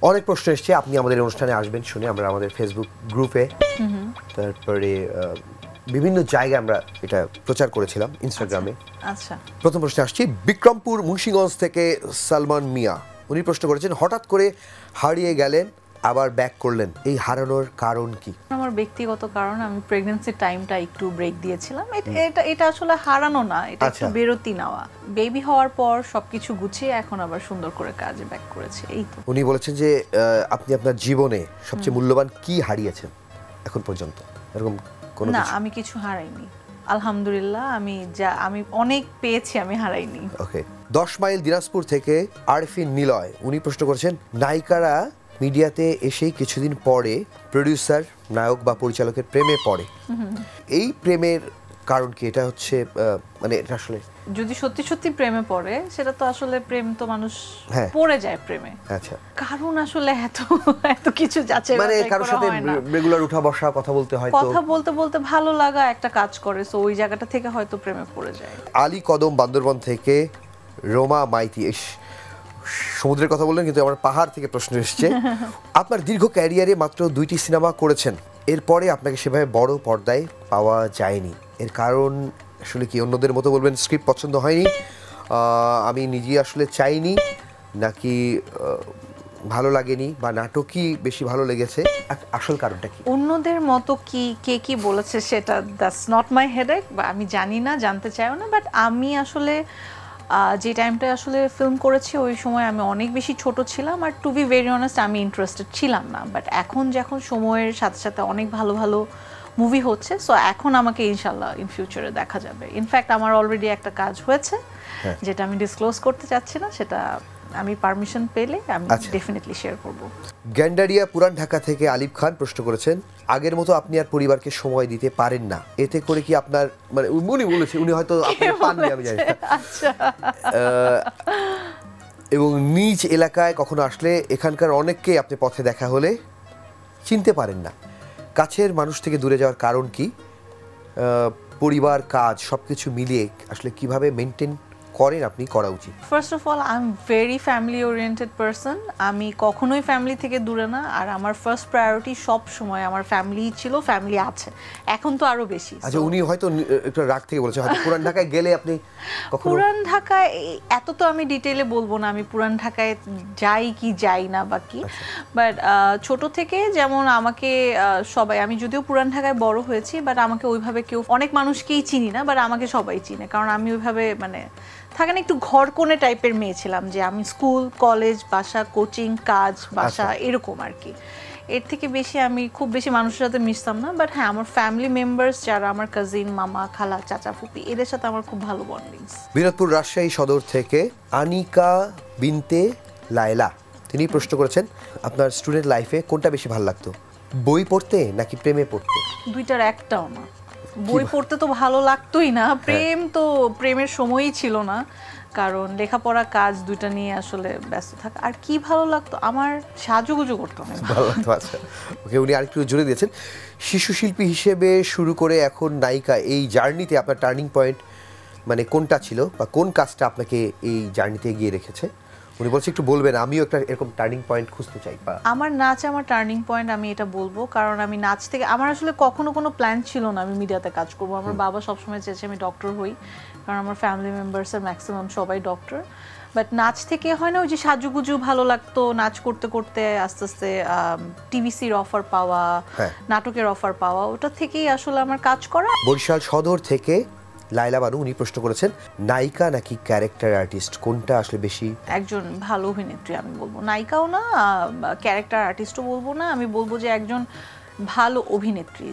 অনেক প্রশ্ন এসছে, আপনি আমাদের অনুষ্ঠানে আসবেন শুনে আমরা আমাদের ফেসবুক গ্রুপে, তারপরে বিভিন্ন জায়গায় আমরা এটা প্রচার করেছিলাম, ইনস্টাগ্রামে। আচ্ছা, প্রথম প্রশ্নে আসছি বিক্রমপুর মুন্সিগঞ্জ থেকে সালমান মিয়া। উনি প্রশ্ন করেছেন, হঠাৎ করে হারিয়ে গেলেন আবার ব্যাক করলেন, এই হারানোর কারণ কি? আমার ব্যক্তিগত কারণ, আমি প্রেগন্যান্সির টাইমটা একটু ব্রেক দিয়েছিলাম। এটা আসলে হারানো না, এটা একটু বিরতি নেওয়া। বেবি হওয়ার পর সবকিছু গুছিয়ে এখন আবার সুন্দর করে কাজে ব্যাক করেছে, এই তো। উনি বলেছেন যে আপনি আপনার জীবনে সবচেয়ে মূল্যবান কি হারিয়েছেন এখন পর্যন্ত, এরকম কোনো না, কিছু? আমি কিছু হারাইনি আলহামদুলিল্লাহ। আমি অনেক পেয়েছি, আমি হারাইনি। ওকে। 10 মাইল দিনাজপুর থেকে আরফিন নিলয়, উনি প্রশ্ন করেছেন, নায়িকারা মিডিয়াতে এসেই কিছুদিন পরে প্রোডিউসার, নায়ক বা পরিচালকের প্রেমে পড়ে, এই প্রেমের কারণ কি? এটা হচ্ছে মানে এটা আসলে যদি সত্যি সত্যি প্রেমে পড়ে, সেটা তো আসলে প্রেম তো মানুষ পড়ে যায় প্রেমে। আচ্ছা, কারণ আসলে এত কিছু যাচ্ছে, মানে কারোর সাথে রেগুলার উঠা বসা, কথা বলতে হয়, কথা বলতে বলতে ভালো লাগা একটা কাজ করে, সো ওই জায়গাটা থেকে হয়তো প্রেমে পড়ে যায়। আলী কদম বান্দরবান থেকে রোমা মাইতি, সমুদ্রের কথা বললেন কিন্তু আমার পাহাড় থেকে প্রশ্ন এসছে। আপনার দীর্ঘ ক্যারিয়ারে মাত্র 2টি সিনেমা করেছেন, এরপরে আপনাকে সেভাবে বড় পর্দায় পাওয়া যায়নি, এর কারণ আসলে কি? অন্যদের মতো বলবেন স্ক্রিপ্ট পছন্দ হয়নি, আমি নিজেই আসলে চাইনি, নাকি ভালো লাগেনি, বা নাটকই বেশি ভালো লেগেছে? আসল কারণটা কি? অন্যদের মতো কে কি বলেছে সেটা দ্যাটস নট মাই হেডেক, বা আমি জানি না, জানতে চাইও না। বাট আমি আসলে যে টাইমটা আসলে ফিল্ম করেছি, ওই সময় আমি অনেক বেশি ছোট ছিলাম, আর টু বি ভেরি অনেস্ট আমি ইন্টারেস্টেড ছিলাম না। বাট এখন যখন সময়ের সাথে সাথে অনেক ভালো ভালো মুভি হচ্ছে, সো এখন আমাকে ইনশাল্লাহ ইন ফিউচারে দেখা যাবে। ইনফ্যাক্ট আমার অলরেডি একটা কাজ হয়েছে, যেটা আমি ডিসক্লোজ করতে চাচ্ছি না, সেটা আমি পারমিশন পেলে আমি ডেফিনেটলি শেয়ার করব। গ্যান্ডারিয়া পুরান ঢাকা থেকে আলিফ খান প্রশ্ন করেছেন, আগের মতো আপনি আর পরিবারকে সময় দিতে পারেন না, এতে করে কি আপনার, মানে উনি বলেছে, উনি হয়তো আপনাকে পাননি, আমি জানি না, আচ্ছা, এবং নিজ এলাকায় কখনো আসলে এখানকার অনেককে আপনি পথে দেখা হলে চিনতে পারেন না, কাছের মানুষ থেকে দূরে যাওয়ার কারণ কি? পরিবার, কাজ সবকিছু মিলিয়ে আসলে কিভাবে মেনটেন করেন আপনি, করা উচিত? First of all, I am very family oriented person. আমি কখনোই ফ্যামিলি থেকে দূরে না, আর আমার ফার্স্ট প্রায়োরিটি সব সময় আমার ফ্যামিলি ছিল, ফ্যামিলি আছে, এখন তো আরো বেশি। আচ্ছা, উনি হয়তো একটু রাগ থেকে বলেছে, হয়তো পুরান ঢাকায় গেলে আপনি কখনো? পুরান ঢাকায় এত তো আমি ডিটেইলে বলবো না, আমি পুরান ঢাকায় যাই কি যাই না বা কি। বাট ছোট থেকে যেমন আমাকে সবাই, আমি যদিও পুরান ঢাকায় বড় হয়েছি, বাট আমাকে ওইভাবে কেউ, অনেক মানুষকেই চিনি না, বাট আমাকে সবাই চিনে, কারণ আমি ওইভাবে মানে থাকে না, একটু ঘর কোণে টাইপের মেয়ে ছিলাম, যে আমি স্কুল, কলেজ, বাসা, কোচিং, কাজ, বাসা, এরকম আর কি। এর থেকে বেশি আমি খুব বেশি মানুষের সাথে মিশতাম না। বাট হ্যাঁ, আমার ফ্যামিলি মেম্বার্স যারা আমার কাজিন, মামা, খালা, চাচা, ফুপি, এদের সাথে আমার খুব ভালো বন্ডিংস। বিনোদপুর রাজশাহী সদর থেকে আনিকা বিনতে লায়লা, তিনি প্রশ্ন করেছেন, আপনার স্টুডেন্ট লাইফে কোনটা বেশি ভালো লাগতো, বই পড়তে নাকি প্রেমে পড়তে? দুইটার একটাও না। বই পড়তে তো ভালো লাগতোই না, প্রেমের সময়ই ছিল না, কারণ লেখাপড়া, কাজ, দুইটা নিয়ে আসলে ব্যস্ত থাকা। আর কি ভালো লাগতো, আমার সাজুগুজু করতে অনেক ভালো লাগতো। আচ্ছা, ওকে, উনি আরেকটু জুড়ে দিয়েছেন, শিশু শিল্পী হিসেবে শুরু করে এখন নায়িকা, এই জার্নিতে আপনার টার্নিং পয়েন্ট মানে কোনটা ছিল, বা কোন কাজটা আপনাকে এই জার্নিতে এগিয়ে রেখেছে? উনি বলছে একটু বলবেন, আমিও একটা এরকম টার্নিং পয়েন্ট খুঁজতে চাই। আমার নাচ আমার টার্নিং পয়েন্ট, আমি এটা বলবো, কারণ আমি নাচ থেকে, আমার আসলে কখনো কোনো প্ল্যান ছিল না আমি মিডিয়াতে কাজ করবো। আমার বাবা সবসময় চেয়েছে আমি ডক্টর হই, কারণ আমার ফ্যামিলি মেম্বার্সের ম্যাক্সিমাম সবাই ডক্টর। বাট নাচ থেকে হয় না, ওই যে সাজুগুজু ভালো লাগতো, নাচ করতে করতে আস্তে আস্তে টিভিসির অফার পাওয়া, নাটকের অফার পাওয়া, ওটা থেকেই আসলে আমার কাজ করা। বরিশাল সদর থেকে লাইলা বানু, উনি প্রশ্ন করেছেন, নায়িকা নাকি ক্যারেক্টার আর্টিস্ট, কোনটা আসলে বেশি? একজন ভালো অভিনেত্রী আমি বলবো, নায়িকাও না, ক্যারেক্টার আর্টিস্টও বলবো না, আমি বলবো যে একজন ভালো অভিনেত্রী।